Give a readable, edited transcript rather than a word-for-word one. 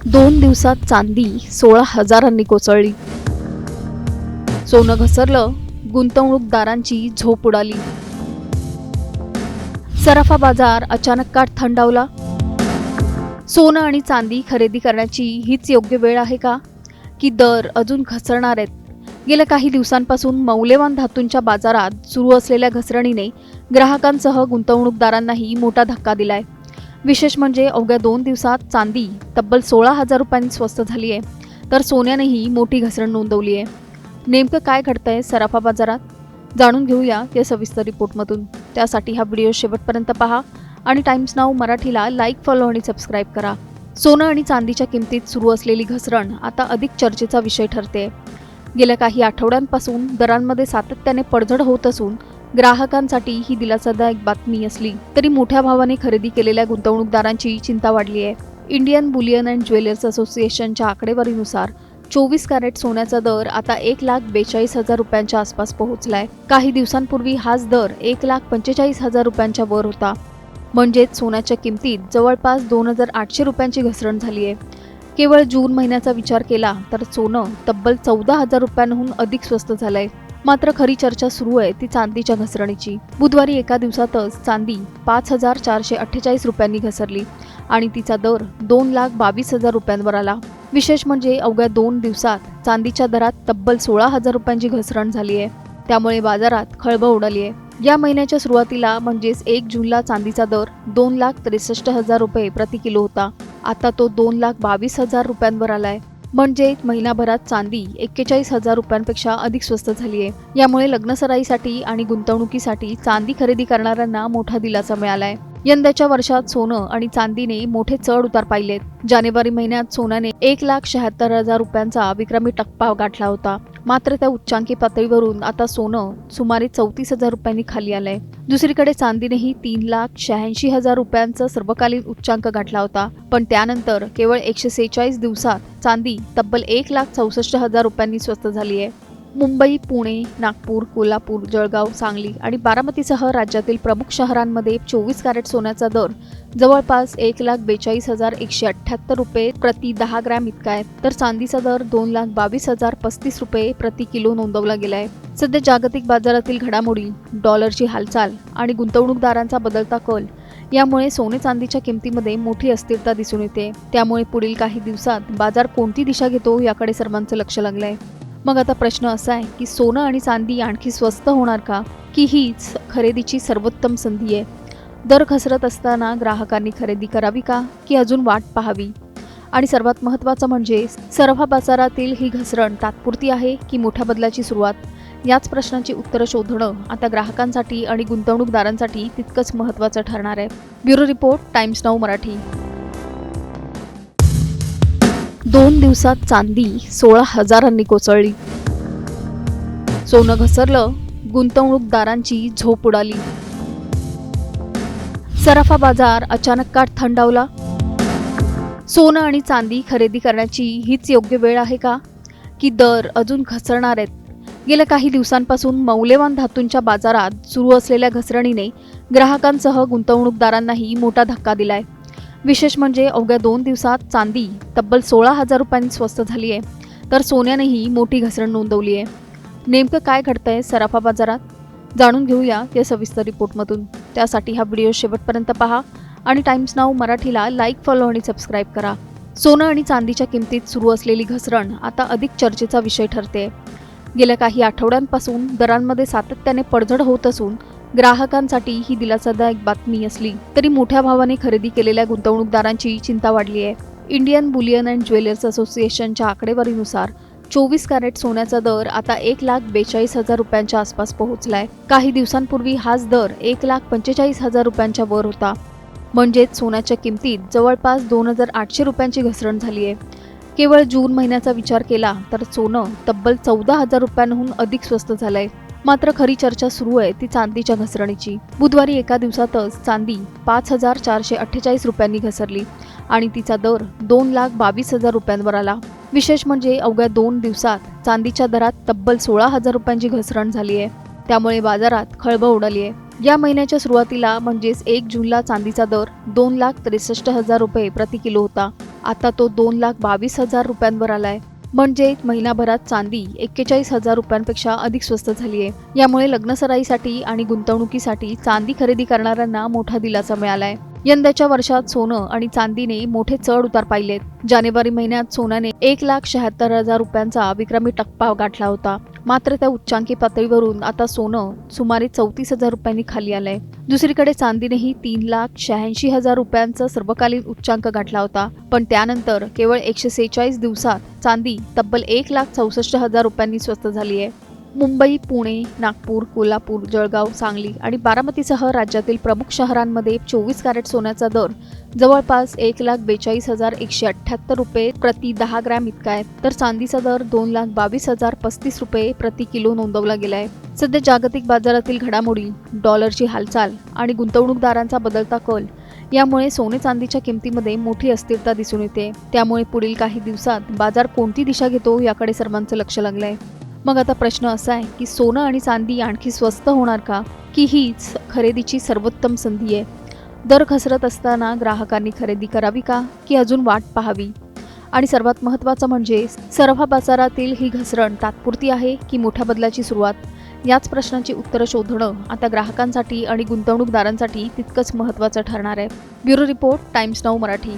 2 दिवसात चांदी 16,000 कोसळली. सोनं घसरलं, गुंतवणूकदारांची झोप उडाली. सराफा बाजार अचानक का थंडावला? सोनं आणि चांदी खरेदी करण्याची हीच योग्य वेळ आहे का, की दर अजून घसरणार आहेत? गेल्या काही दिवसांपासून मौल्यवान धातूंच्या बाजारात सुरू असलेल्या घसरणीने ग्राहकांसह गुंतवणूकदारांनाही मोठा धक्का दिलाय. विशेष म्हणजे अवघ्या 2 दिवसात चांदी तब्बल 16,000 रुपयांनी स्वस्त झाली आहे, तर सोन्यानेही मोठी घसरण नोंदवली आहे. नेमकं काय घडतंय सराफा बाजारात? जाणून घेऊया या सविस्तर रिपोर्टमधून. त्यासाठी हा व्हिडिओ शेवटपर्यंत पहा आणि टाइम्स नाऊ मराठीला लाईक, फॉलो आणि सबस्क्राईब करा. सोनं आणि चांदीच्या किमतीत सुरू असलेली घसरण आता अधिक चर्चेचा विषय ठरते. गेल्या काही आठवड्यांपासून दरांमध्ये सातत्याने पडझड होत असून ग्राहकांसाठी ही दिलासादायक बातमी असली तरी मोठ्या भावाने खरेदी केलेल्या गुंतवणूकदारांची चिंता वाढली आहे. इंडियन बुलियन अँड ज्वेलर्स असोसिएशनच्या आकडेवारीनुसार 24 कॅरेट सोन्याचा दर आता 1,42,000 रुपयांच्या आसपास पोहोचलाय. काही दिवसांपूर्वी हाच दर 1,45,000 रुपयांच्या वर होता. म्हणजेच सोन्याच्या किमतीत जवळपास 2,800 रुपयांची घसरण झाली आहे. केवळ जून महिन्याचा विचार केला तर सोनं तब्बल 14,000 रुपयांहून अधिक स्वस्त झालंय. मात्र खरी चर्चा सुरू आहे ती चांदीच्या घसरणीची. बुधवारी एका दिवसातच चांदी 5,448 रुपयांनी घसरली आणि तिचा दर 2,22,000 रुपयांवर आला. विशेष म्हणजे अवघ्या 2 दिवसात चांदीच्या दरात तब्बल 16,000 रुपयांची घसरण झाली आहे. त्यामुळे बाजारात खळबळ उडाली आहे. या महिन्याच्या सुरुवातीला म्हणजेच 1 जूनला चांदीचा दर 2,63,000 रुपये प्रति किलो होता. आता तो 2,22,000 रुपयांवर आलाय. म्हणजे महिनाभरात चांदी 41,000 रुपयांपेक्षा अधिक स्वस्त झाली आहे. यामुळे लग्नसराईसाठी आणि गुंतवणुकीसाठी चांदी खरेदी करणाऱ्यांना मोठा दिलासा मिळालाय. यंदाच्या वर्षात सोनं आणि चांदीने मोठे चढ उतार पाहिलेत. जानेवारी महिन्यात सोन्याने 1,76,000 रुपयांचा विक्रमी टप्पा गाठला होता. मात्र त्या उच्चांकी पातळीवरून आता सोनं सुमारे 34,000 रुपयांनी खाली आलंय. दुसरीकडे चांदीनेही 3,86,000 रुपयांचा सर्वकालीन उच्चांक गाठला होता. पण त्यानंतर केवळ 146 दिवसात चांदी तब्बल 1,64,000 रुपयांनी स्वस्त झाली आहे. मुंबई, पुणे, नागपूर, कोल्हापूर, जळगाव, सांगली आणि बारामतीसह राज्यातील प्रमुख शहरांमध्ये 24 कॅरेट सोन्याचा दर जवळपास 1,42,178 रुपये प्रति 10 ग्रॅम इतका आहे. तर चांदीचा दर 2,22,035 रुपये प्रति किलो नोंदवला गेलाय. सध्या जागतिक बाजारातील घडामोडी, डॉलरची हालचाल आणि गुंतवणूकदारांचा बदलता कल यामुळे सोने चांदीच्या किमतीमध्ये मोठी अस्थिरता दिसून येते. त्यामुळे पुढील काही दिवसात बाजार कोणती दिशा घेतो याकडे सर्वांचं लक्ष लागलंय. मग आता प्रश्न असा आहे की सोनं आणि चांदी आणखी स्वस्त होणार का, की हीच खरेदीची सर्वोत्तम संधी आहे? दर घसरत असताना ग्राहकांनी खरेदी करावी का, की अजून वाट पाहावी? आणि सर्वात महत्त्वाचं म्हणजे सराफा बाजारातील ही घसरण तात्पुरती आहे की मोठ्या बदलाची सुरुवात? याच प्रश्नांची उत्तरं शोधणं आता ग्राहकांसाठी आणि गुंतवणूकदारांसाठी तितकंच महत्त्वाचं ठरणार आहे. Bureau report, times now Marathi. 2 दिवसात चांदी 16,000 कोसळली. सोनं घसरलं, गुंतवणूकदारांची झोप उडाली. सराफा बाजार अचानक का थंडावला? सोनं आणि चांदी खरेदी करण्याची हीच योग्य वेळ आहे का, की दर अजून घसरणार आहेत? गेल्या काही दिवसांपासून मौल्यवान धातूंच्या बाजारात सुरू असलेल्या घसरणीने ग्राहकांसह गुंतवणूकदारांनाही मोठा धक्का दिलाय. विशेष म्हणजे अवघ्या 2 दिवसात चांदी तब्बल 16,000 रुपयांनी स्वस्त झाली आहे, तर सोन्यानेही मोठी घसरण नोंदवली आहे. नेमकं काय घडतंय सराफा बाजारात? जाणून घेऊया या सविस्तर रिपोर्टमधून. त्यासाठी हा व्हिडिओ शेवटपर्यंत पहा आणि टाइम्स नाऊ मराठीला लाईक, फॉलो आणि सबस्क्राईब करा. सोनं आणि चांदीच्या किमतीत सुरू असलेली घसरण आता अधिक चर्चेचा विषय ठरते. गेल्या काही आठवड्यांपासून दरांमध्ये सातत्याने पडझड होत असून ग्राहकांसाठी ही दिलासादायक बातमी असली तरी मोठ्या भावाने खरेदी केलेल्या गुंतवणूकदारांची चिंता वाढली आहे. इंडियन बुलियन अँड ज्वेलर्स असोसिएशनच्या आकडेवारीनुसार 24 कॅरेट सोन्याचा दर आता 1,42,000 रुपयांच्या आसपास पोहोचलाय. काही दिवसांपूर्वी हाच दर 1,45,000 रुपयांच्या वर होता. म्हणजेच सोन्याच्या किमतीत जवळपास 2,800 रुपयांची घसरण झाली आहे. केवळ जून महिन्याचा विचार केला तर सोनं तब्बल 14,000 रुपयांहून अधिक स्वस्त झालंय. मात्र खरी चर्चा सुरू आहे ती चांदीच्या घसरणीची. बुधवारी एका दिवसातच चांदी 5,448 रुपयांनी घसरली आणि तिचा दर 2,22,000 रुपयांवर आला. विशेष म्हणजे अवघ्या 2 दिवसात चांदीच्या दरात तब्बल 16,000 रुपयांची घसरण झाली आहे. त्यामुळे बाजारात खळबळ उडाली आहे. या महिन्याच्या सुरुवातीला म्हणजेच 1 जूनला चांदीचा दर 2,63,000 रुपये प्रति किलो होता. आता तो 2,22,000 रुपयांवर आलाय. म्हणजे महिनाभरात चांदी 41,000 रुपयांपेक्षा अधिक स्वस्त झाली आहे. यामुळे लग्नसराईसाठी आणि गुंतवणुकीसाठी चांदी खरेदी करणाऱ्यांना मोठा दिलासा मिळालाय. यंदाच्या वर्षात सोनं आणि चांदीने मोठे चढ उतार पाहिलेत. जानेवारी महिन्यात सोन्याने 1,76,000 रुपयांचा विक्रमी टप्पा गाठला होता. मात्र त्या उच्चांकी पातळीवरून आता सोनं सुमारे 34,000 रुपयांनी खाली आलंय. दुसरीकडे चांदीनेही 3,86,000 रुपयांचा सर्वकालीन उच्चांक गाठला होता. पण त्यानंतर केवळ 146 दिवसात चांदी तब्बल 1,64,000 रुपयांनी स्वस्त झाली आहे. मुंबई, पुणे, नागपूर, कोल्हापूर, जळगाव, सांगली आणि बारामतीसह राज्यातील प्रमुख शहरांमध्ये 24 कॅरेट सोन्याचा दर जवळपास 1,42,178 रुपये प्रति 10 ग्रॅम इतका आहे. तर चांदीचा दर 2,22,035 रुपये प्रति किलो नोंदवला गेलाय. सध्या जागतिक बाजारातील घडामोडी, डॉलरची हालचाल आणि गुंतवणूकदारांचा बदलता कल यामुळे सोने चांदीच्या किमतीमध्ये मोठी अस्थिरता दिसून येते. त्यामुळे पुढील काही दिवसात बाजार कोणती दिशा घेतो याकडे सर्वांचं लक्ष लागलंय. मग आता प्रश्न असा आहे की सोनं आणि चांदी आणखी स्वस्त होणार का, की हीच खरेदीची सर्वोत्तम संधी आहे? दर घसरत असताना ग्राहकांनी खरेदी करावी का, की अजून वाट पाहावी? आणि सर्वात महत्त्वाचं म्हणजे सर्व बाजारातील ही घसरण तात्पुरती आहे की मोठ्या बदलाची सुरुवात? याच प्रश्नांची उत्तरं शोधणं आता ग्राहकांसाठी आणि गुंतवणूकदारांसाठी तितकंच महत्त्वाचं ठरणार आहे. Bureau report, times now Marathi.